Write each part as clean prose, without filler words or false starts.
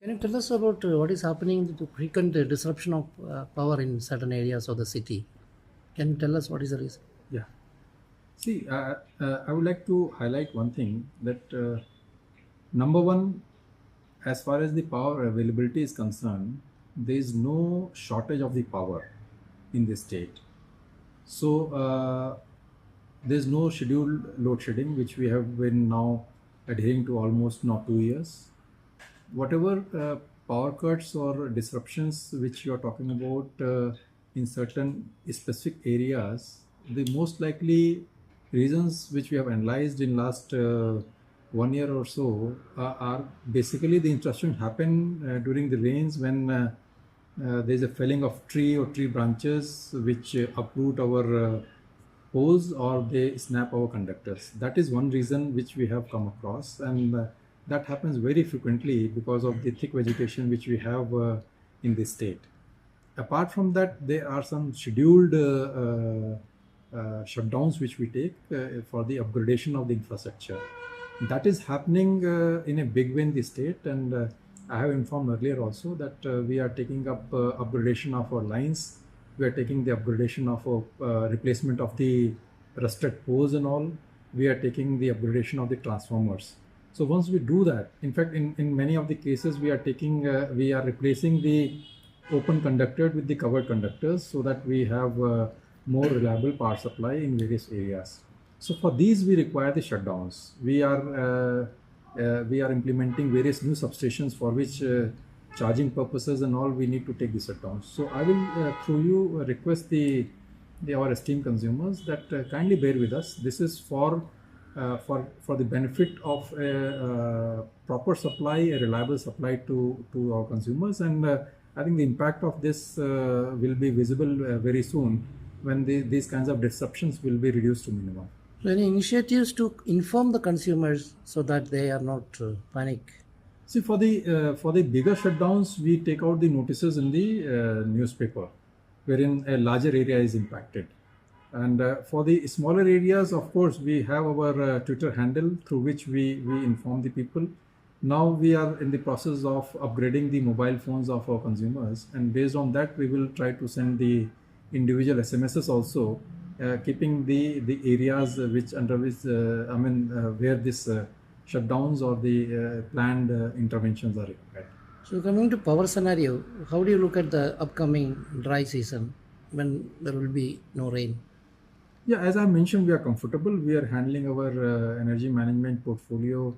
Can you tell us about what is happening to frequent disruption of power in certain areas of the city? Can you tell us what is the reason? Yeah. See, I would like to highlight one thing that number one, as far as the power availability is concerned, there is no shortage of the power in the state. So there's no scheduled load shedding, which we have been now adhering to almost now 2 years. Whatever power cuts or disruptions which you are talking about in certain specific areas, the most likely reasons which we have analyzed in last 1 year or so are basically the interruption happen during the rains when there is a felling of tree or tree branches which uproot our poles or they snap our conductors. That is one reason which we have come across, and that happens very frequently because of the thick vegetation which we have in the state. Apart from that, there are some scheduled shutdowns which we take for the upgradation of the infrastructure. That is happening in a big way in the state, and I have informed earlier also that we are taking up upgradation of our lines. We are taking the upgradation of replacement of the rusted poles and all. We are taking the upgradation of the transformers. So once we do that, in fact, in many of the cases, we are replacing the open conductor with the covered conductors so that we have more reliable power supply in various areas. So for these, we require the shutdowns. We are implementing various new substations for which charging purposes and all we need to take the shutdowns. So I will through you request our esteemed consumers that kindly bear with us. This is for the benefit of a proper supply, a reliable supply to our consumers, and I think the impact of this will be visible very soon when these kinds of disruptions will be reduced to minimum. So any initiatives to inform the consumers so that they are not panic? See, for the bigger shutdowns, we take out the notices in the newspaper, wherein a larger area is impacted. And for the smaller areas, of course, we have our Twitter handle through which we inform the people. Now we are in the process of upgrading the mobile phones of our consumers, and based on that, we will try to send the individual SMSs also, keeping the areas where this shutdowns or the planned interventions are required. So coming to power scenario, how do you look at the upcoming dry season when there will be no rain? Yeah, as I mentioned, we are comfortable. We are handling our energy management portfolio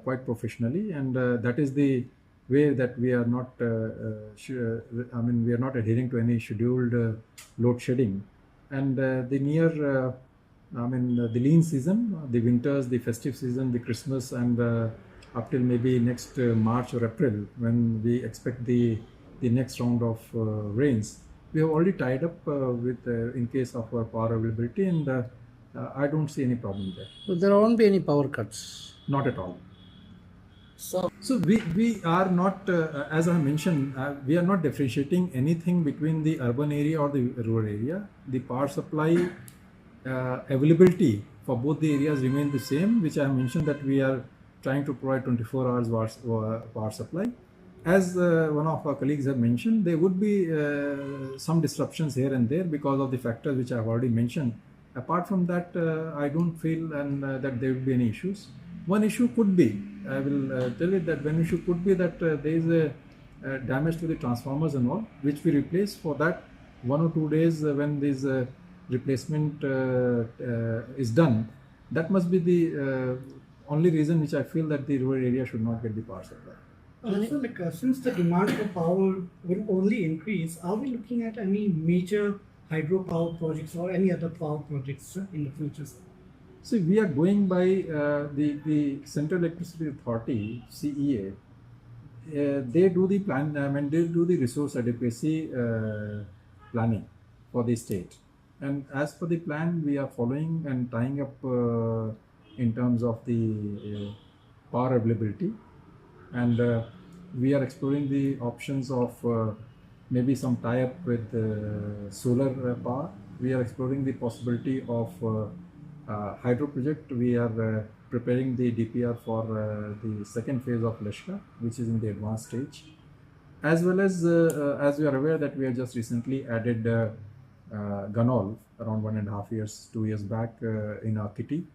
quite professionally, and that is the way that we are not. We are not adhering to any scheduled load shedding, and the lean season, the winters, the festive season, the Christmas, and up till maybe next March or April, when we expect the next round of rains. We have already tied up with in case of our power availability, and I don't see any problem there. So there won't be any power cuts? Not at all. So we are not, as I mentioned, we are not differentiating anything between the urban area or the rural area. The power supply availability for both the areas remain the same, which I mentioned that we are trying to provide 24 hours power supply. As one of our colleagues have mentioned, there would be some disruptions here and there because of the factors which I have already mentioned. Apart from that, I don't feel that there will be any issues. One issue could be, I will tell it that one issue could be that there is a damage to the transformers and all, which we replace. For that 1 or 2 days when this replacement is done, that must be the only reason which I feel that the rural area should not get the power supply. So, since the demand for power will only increase, are we looking at any major hydropower projects or any other power projects in the future? See, we are going by the Central Electricity Authority (CEA). They do the plan. They do the resource adequacy planning for the state, and as per the plan, we are following and tying up in terms of the power availability. And we are exploring the options of maybe some tie-up with solar power. We are exploring the possibility of hydro project. We are preparing the DPR for the second phase of Leshka, which is in the advanced stage. As well as we are aware that we have just recently added Ganol around 1.5 years, 2 years back in our kitty.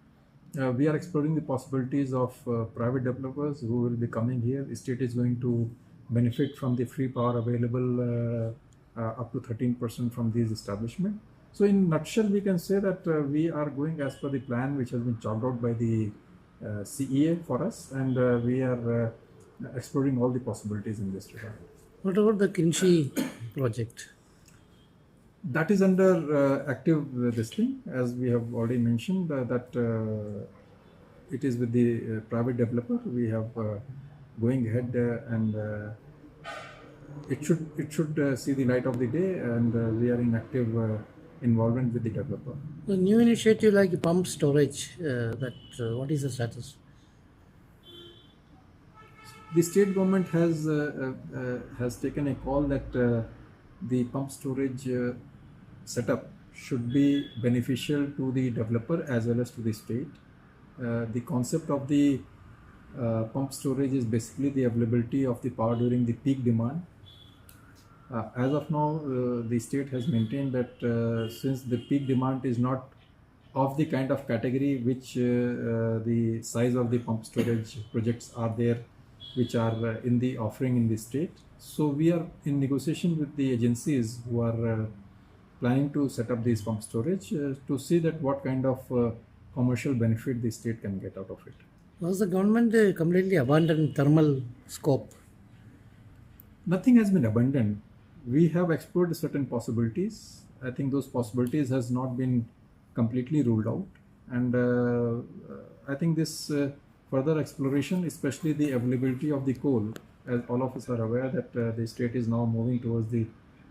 We are exploring the possibilities of private developers who will be coming here. The state is going to benefit from the free power available up to 13% from these establishments. So in nutshell, we can say that we are going as per the plan which has been chalked out by the CEA for us, and we are exploring all the possibilities in this regard. What about the Kinshi project? That is under active this thing, as we have already mentioned that it is with the private developer. We have going ahead and it should see the light of the day, and we are in active involvement with the developer. The new initiative like pump storage, what is the status? The state government has taken a call that the pump storage setup should be beneficial to the developer as well as to the state. The concept of the pump storage is basically the availability of the power during the peak demand. As of now, the state has maintained that since the peak demand is not of the kind of category which the size of the pump storage projects are there, which are in the offering in the state. So we are in negotiation with the agencies who are planning to set up these pump storage to see that what kind of commercial benefit the state can get out of it. Was the government completely abandoned thermal scope? Nothing has been abandoned. We have explored certain possibilities. I think those possibilities has not been completely ruled out, and I think this further exploration, especially the availability of the coal, as all of us are aware that the state is now moving towards the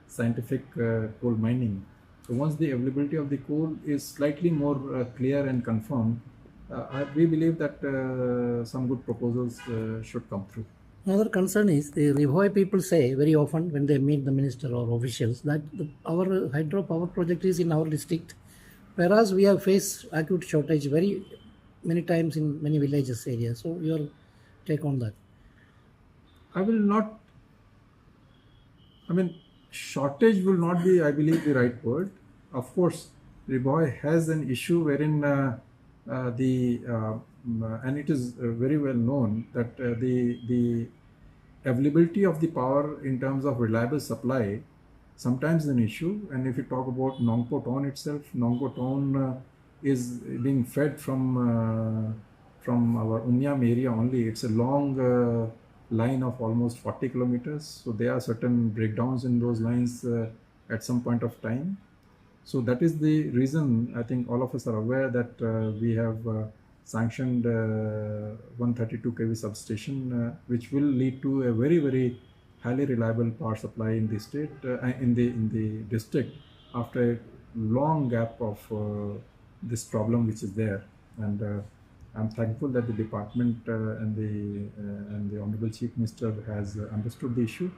scientific coal mining. So once the availability of the coal is slightly more clear and confirmed, we believe that some good proposals should come through. Another concern is the Rivoi people say very often when they meet the minister or officials that our hydropower project is in our district, whereas we have faced acute shortage very many times in many villages areas. So your take on that? Shortage will not be, I believe, the right word. Of course, Rivoi has an issue wherein and it is very well known that the availability of the power in terms of reliable supply sometimes is an issue. And if you talk about Nongpo town itself, Nongpo town is being fed from our Unyam area only. It's a long line of almost 40 kilometers. So there are certain breakdowns in those lines at some point of time. So that is the reason I think all of us are aware that we have sanctioned 132 kV substation, which will lead to a very, very highly reliable power supply in the state, in the district, after a long gap of this problem which is there. And I'm thankful that the department and the Honorable Chief Minister has understood the issue,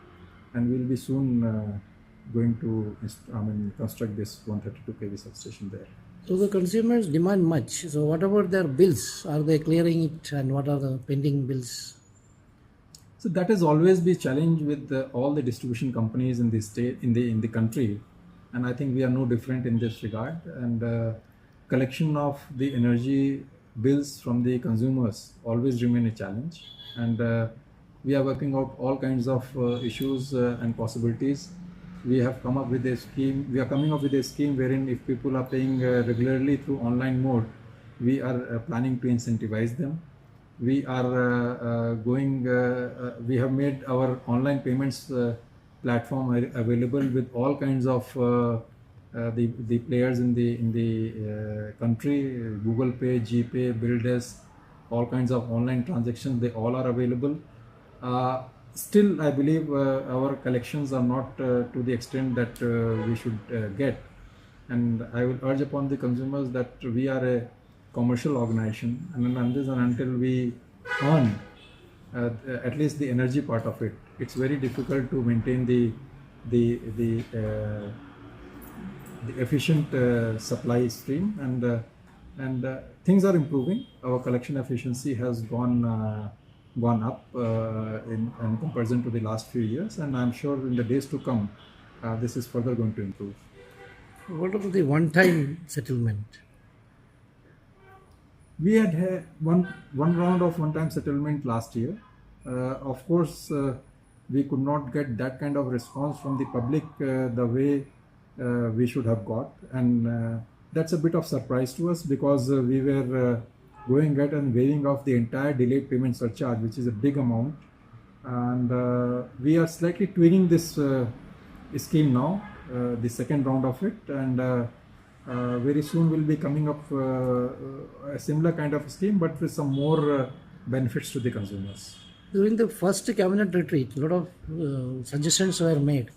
and will be soon going to construct this 132 kV substation there. So the consumers demand much. So what about their bills? Are they clearing it, and what are the pending bills? So that has always been a challenge with all the distribution companies in the state, in the country, and I think we are no different in this regard. And collection of the energy bills from the consumers always remain a challenge, and we are working out all kinds of issues and possibilities. We have come up with a scheme. We are coming up with a scheme wherein if people are paying regularly through online mode, we are planning to incentivize them. We are we have made our online payments platform available with all kinds of the players in the country. Google Pay, GPay, BillDesk, all kinds of online transactions. They all are available. Still, I believe our collections are not to the extent that we should get, and I will urge upon the consumers that we are a commercial organization, and unless and until we earn at least the energy part of it, it's very difficult to maintain the efficient supply stream. And and things are improving. Our collection efficiency has gone up in comparison to the last few years, and I'm sure in the days to come, this is further going to improve. What about the one-time settlement? We had one round of one-time settlement last year. Of course, we could not get that kind of response from the public the way we should have got, and that's a bit of surprise to us, because we were going ahead and waiving off the entire delayed payment surcharge, which is a big amount, and we are slightly tweaking this scheme now, the second round of it, and very soon we'll be coming up a similar kind of scheme, but with some more benefits to the consumers. During the first cabinet retreat, a lot of suggestions were made,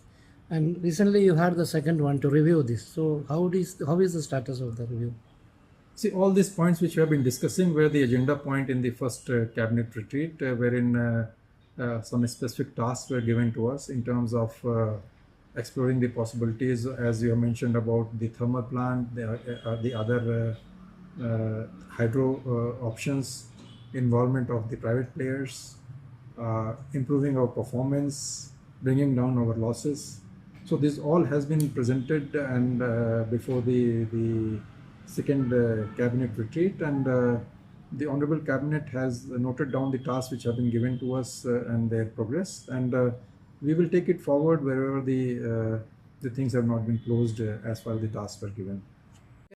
and recently you had the second one to review this. So how is the status of the review? See, all these points which we have been discussing were the agenda point in the first cabinet retreat, wherein some specific tasks were given to us in terms of exploring the possibilities, as you have mentioned, about the thermal plant, the other hydro options, involvement of the private players, improving our performance, bringing down our losses. So this all has been presented and before the second cabinet retreat, and the Honorable Cabinet has noted down the tasks which have been given to us and their progress, and we will take it forward wherever the things have not been closed as far as the tasks were given.